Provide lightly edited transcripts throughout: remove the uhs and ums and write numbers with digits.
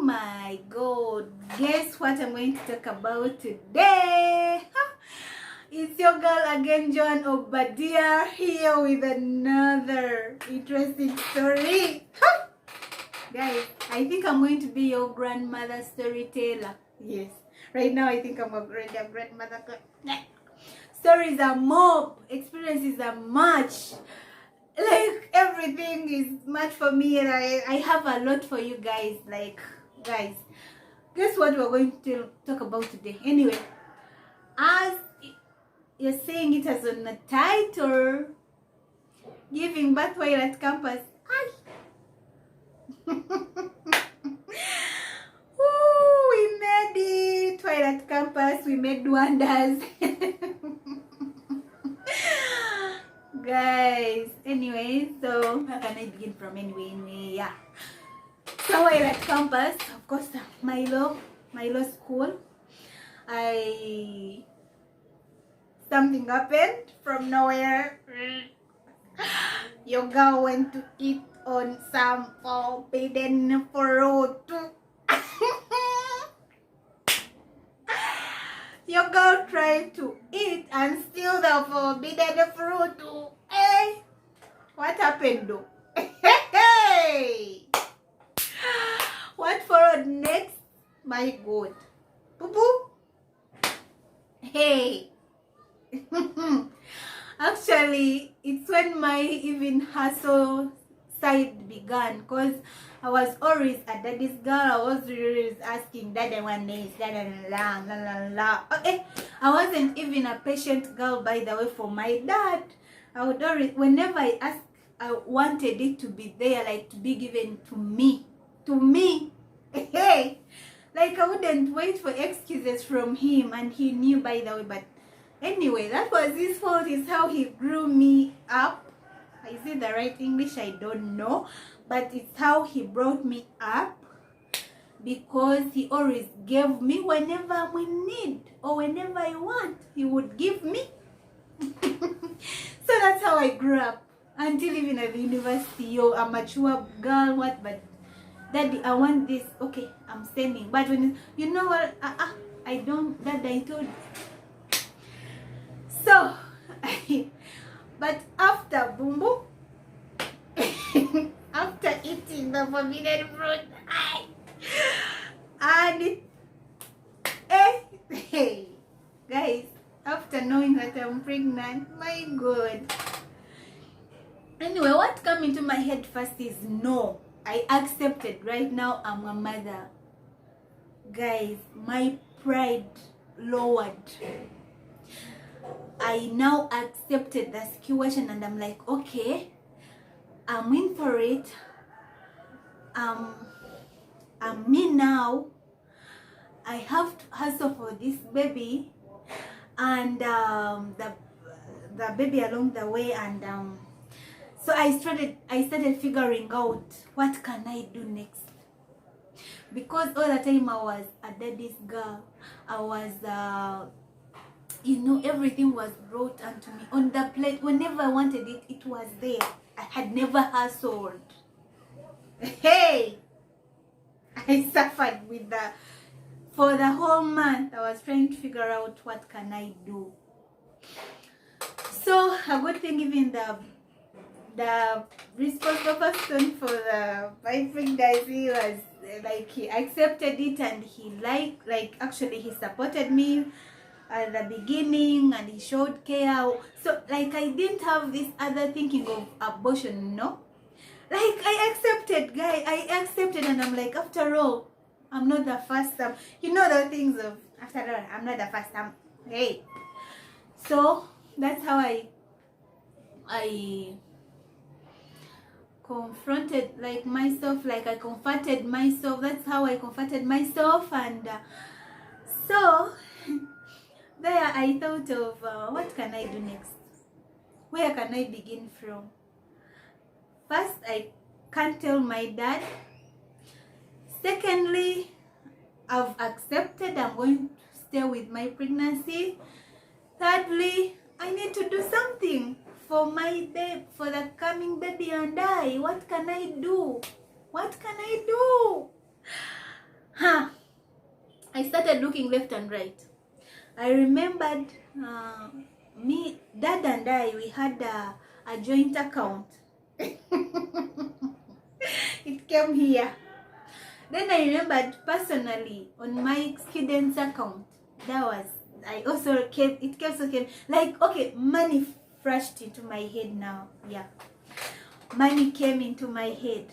my god, guess what I'm going to talk about today? It's your girl again, John Obadia, here with another interesting story. Guys, I think I'm going to be your grandmother storyteller. Yes, right now I think I'm already a grandmother. Stories are more, experiences are much. Like, everything is much for me, and I have a lot for you guys. Like, guys, guess what we're going to talk about today? Anyway, as you're saying it as on the title, giving birth while at campus. Ooh, we made it while at campus. We made wonders. Guys, anyway, so how can I begin from anyway? Yeah. So while at campus, of course, my law school, something happened from nowhere. Your girl went to eat on some forbidden fruit. Your girl tried to eat and steal the forbidden fruit. Hey, what happened though? Hey, what followed next? My God, boo boo. Hey. Actually, it's when my even hustle side began, because I was always a daddy's girl. I was always asking daddy one day, la la la la. Okay, I wasn't even a patient girl, by the way, for my dad. I would always, whenever I asked, I wanted it to be there, like to be given to me. Hey, like I wouldn't wait for excuses from him, and he knew, by the way. But anyway, that was his fault. It's how he grew me up. Is it the right English? I don't know. But it's how he brought me up, because he always gave me whenever I'm in need, or whenever I want, he would give me. So that's how I grew up, until even at the university. Yo, a mature girl, what? But daddy, I want this. Okay, I'm sending. But when you know what, I don't. Dad, I told you. So, but after Bumbo, after eating the forbidden fruit, and hey, guys, after knowing that I'm pregnant, my God. Anyway, what came into my head first is no. I accepted. Right now, I'm a mother. Guys, my pride lowered. I now accepted the situation, and I'm like, okay, I'm in for it. I'm me now. I have to hustle for this baby, and the baby along the way, and so I started figuring out what can I do next, because all the time I was a daddy's girl. I was you know, everything was brought unto me on the plate. Whenever I wanted it, it was there. I had never hustled. Hey, I suffered with for the whole month. I was trying to figure out what can I do. So a good thing, even the responsible person for my pregnancy was like, he accepted it, and he actually he supported me at the beginning, and he showed care. So like, I didn't have this other thinking of abortion, no? Like, I accepted, and I'm like, after all, I'm not the first time. You know the things of, after all, I'm not the first time. Hey. So that's how I confronted myself, I comforted myself. That's how I comforted myself. And so there I thought of what can I do next? Where can I begin from? First, I can't tell my dad. Secondly, I've accepted I'm going to stay with my pregnancy. Thirdly, I need to do something for the coming baby and I. What can I do? What can I do? I started looking left and right. I remembered me, Dad and I, we had a joint account. It came here. Then I remembered personally on my student's account, that was, I also came, it also came, like, okay, money flashed into my head now. Yeah. Money came into my head.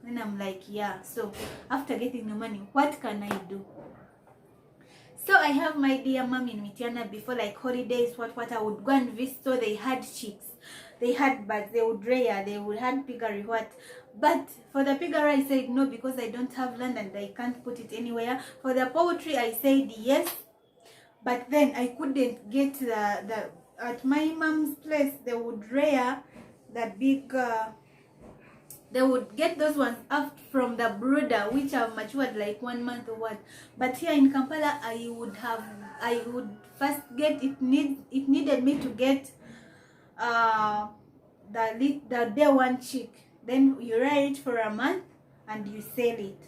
And I'm like, yeah, so after getting the money, what can I do? So I have my dear mom in Mitiana before, like holidays, what I would go and visit. So they had chicks, they had birds, they would rear, they would have piggery, what. But for the piggery, I said no because I don't have land and I can't put it anywhere. For the poultry, I said yes, but then I couldn't get the at my mom's place. They would rear that big. They would get those ones up from the brooder, which are matured like 1 month or what. But here in Kampala, I would first get it. It needed me to get the day one chick. Then you rear it for a month and you sell it.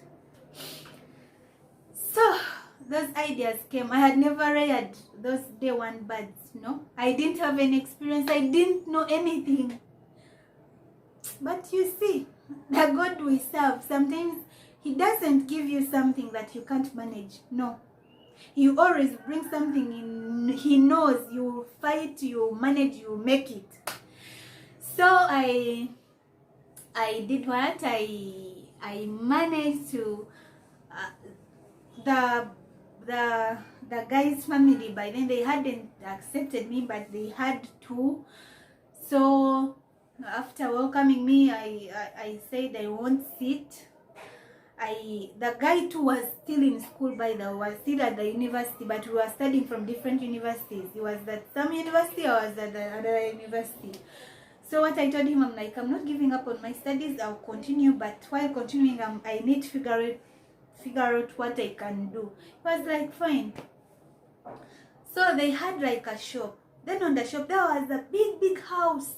So those ideas came. I had never reared those day one birds. No, I didn't have any experience. I didn't know anything. But you see, the God we serve, sometimes he doesn't give you something that you can't manage. No. He always brings something in. He knows you fight, you manage, you make it. So I did what? I managed to the guy's family, by then they hadn't accepted me, but they had to. So after welcoming me, I said I won't sit. The guy too was still in school, by the way, was still at the university, but we were studying from different universities. He was at some university, I was at the other university. So what I told him, I'm like, I'm not giving up on my studies, I'll continue, but while continuing, I need to figure out what I can do. He was like, fine. So they had like a shop. Then on the shop, there was a big house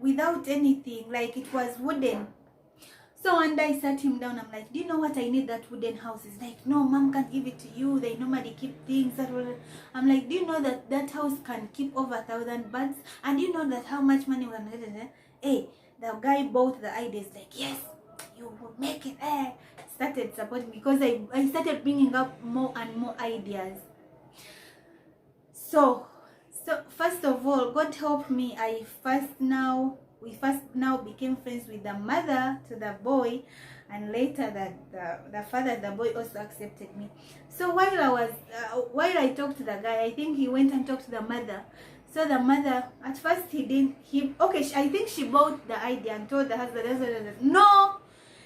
without anything, like it was wooden. So one day I sat him down, I'm like, do you know what I need that wooden house? He's like, no, mom can't give it to you, they normally keep things. I'm like, do you know that that house can keep over 1,000 birds? And you know that how much money we're gonna get? Hey, the guy bought the ideas, like, yes, you will make it. Started supporting me because I started bringing up more and more ideas. So first of all, God helped me. We first now became friends with the mother to the boy, and later the father of the boy also accepted me. So while I talked to the guy, I think he went and talked to the mother. So the mother, at first I think she bought the idea and told the husband, no,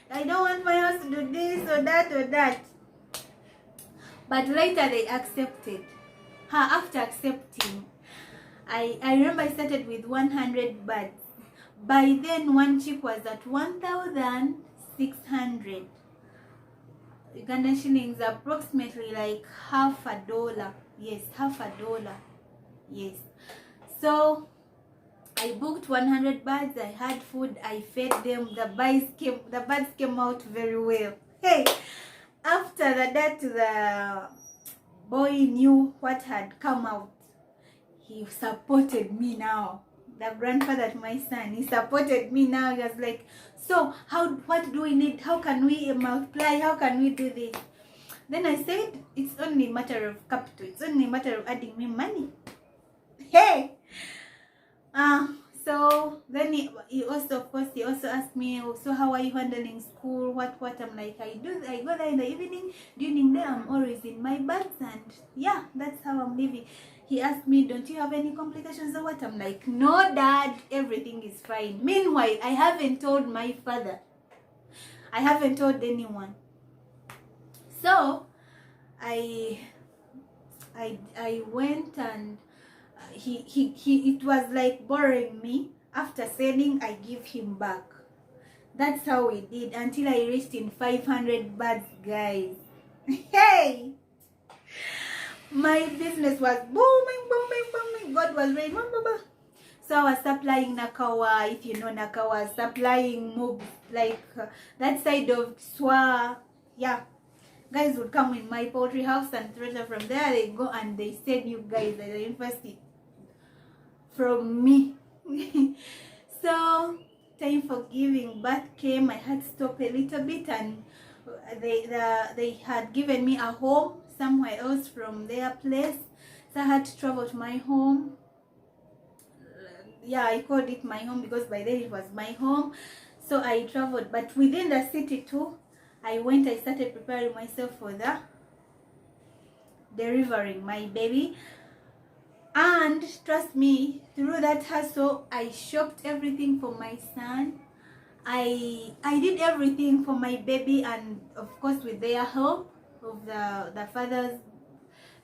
I don't want my house to do this or that or that. But later they accepted. After accepting, I remember I started with 100 birds. By then, one chick was at 1,600 Ugandan shillings, approximately like $50. Yes, $50. Yes. So I booked 100 birds. I had food. I fed them. The birds came out very well. Hey, after that, the boy knew what had come out. He supported me now. The grandfather to my son, he supported me now. He was like, so what do we need? How can we multiply? How can we do this? Then I said, it's only a matter of capital. It's only a matter of adding me money. Hey! So then he also, of course, he also asked me, so how are you handling school? What? I'm like, I go there in the evening. During the day, I'm always in my birds, and yeah, that's how I'm living. He asked me, don't you have any complications or what? I'm like, no, Dad, everything is fine. Meanwhile, I haven't told my father. I haven't told anyone. So I went, and it was like borrowing me. After selling, I give him back. That's how we did until I reached in 500 birds, guys. Hey! My business was booming. God was ready. So I was supplying Nakawa, if you know Nakawa, supplying moves like that side of Swa. Yeah, guys would come in my poultry house and threaten. From there they go and they send you guys at the university from me. So time for giving birth came. I had to stop a little bit, and they had given me a home somewhere else from their place, so I had to travel to my home. Yeah, I called it my home because by then it was my home. So I traveled, but within the city too, I started preparing myself for the delivering my baby. And trust me, through that hustle, I shopped everything for my son. I did everything for my baby, and of course with their help of the fathers,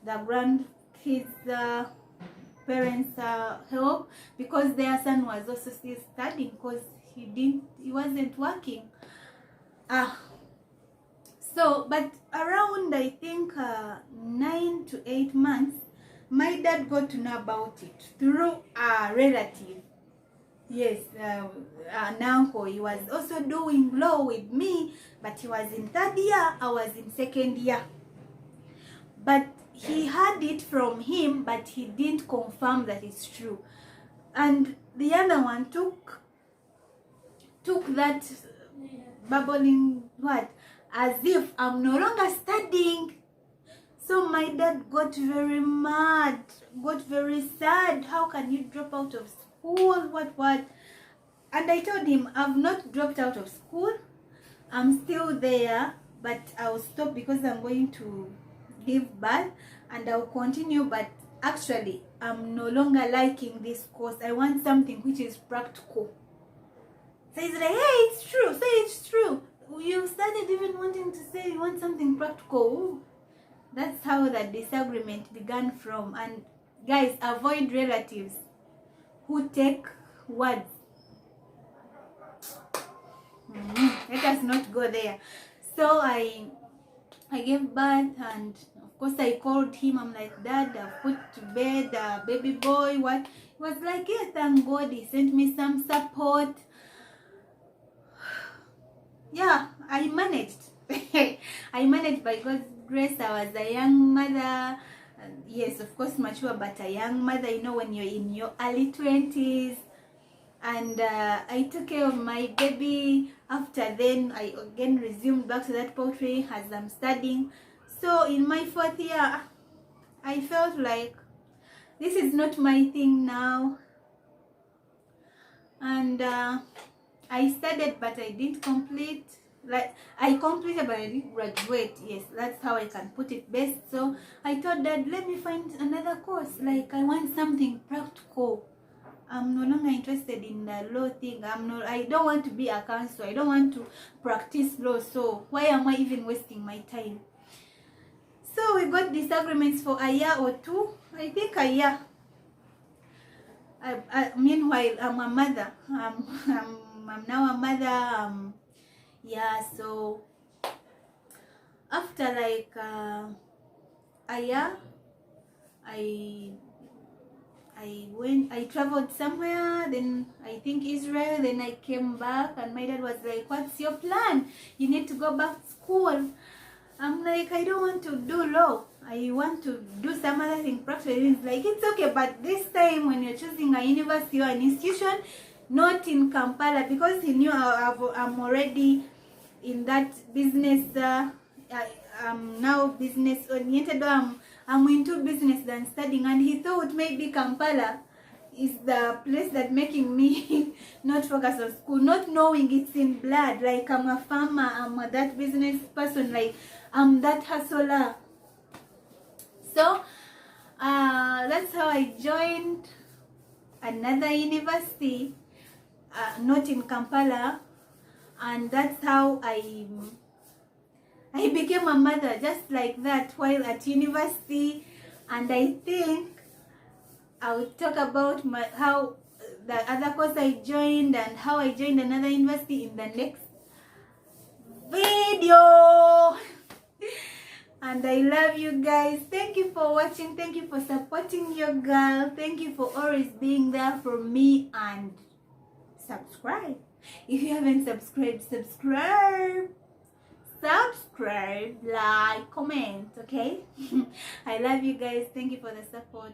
the grandkids, parents help, because their son was also still studying because he wasn't working. So but around, I think 9 to 8 months, my dad got to know about it through a relative. Yes, an uncle. He was also doing law with me, but he was in 3rd year, I was in 2nd year. But he had it from him, but he didn't confirm that it's true. And the other one took that bubbling what, as if I'm no longer studying. So my dad got very mad, got very sad. How can you drop out of school? What? And I told him, I've not dropped out of school. I'm still there, but I'll stop because I'm going to give birth, and I'll continue. But actually, I'm no longer liking this course. I want something which is practical. So he's like, hey, it's true. Say it's true. You started even wanting to say you want something practical. Ooh. That's how the disagreement began from. And guys, avoid relatives who take words. Let us not go there. So I gave birth, and of course I called him. I'm like, Dad, I've put to bed a baby boy. What? He was like, yeah, thank God. He sent me some support. Yeah, I managed. I managed by God's grace. I was a young mother. Yes, of course mature, but a young mother, you know, when you're in your early 20s. And I took care of my baby. After then, I again resumed back to that poultry as I'm studying. So in my 4th year, I felt like this is not my thing now. And I studied, but I didn't complete. Like, I completed, but I didn't graduate. Yes, that's how I can put it best. So I thought, Dad, let me find another course. Like, I want something practical. I'm no longer interested in the law thing. I don't want to be a counsel. I don't want to practice law. So why am I even wasting my time? So we got disagreements for a year or two. I think a year. Meanwhile, I'm a mother. I'm now a mother. Yeah, so after like a year, I traveled somewhere, then I think Israel, then I came back, and my dad was like, what's your plan? You need to go back to school. I'm like, I don't want to do law. I want to do some other thing practical. He's like, it's okay, but this time when you're choosing a university or an institution, not in Kampala, because he knew I'm already in that business. I'm now business oriented. I'm into business than studying, and he thought maybe Kampala is the place that making me not focus on school, not knowing it's in blood. Like, I'm a farmer, I'm that business person, like I'm that hustler. So that's how I joined another university, not in Kampala, and that's how I became a mother, just like that, while at university. And I think I will talk about how the other course I joined and how I joined another university in the next video. And I love you guys. Thank you for watching. Thank you for supporting your girl. Thank you for always being there for me. And subscribe. If you haven't subscribed, subscribe. subscribe, like, comment, okay? I love you guys. Thank you for the support.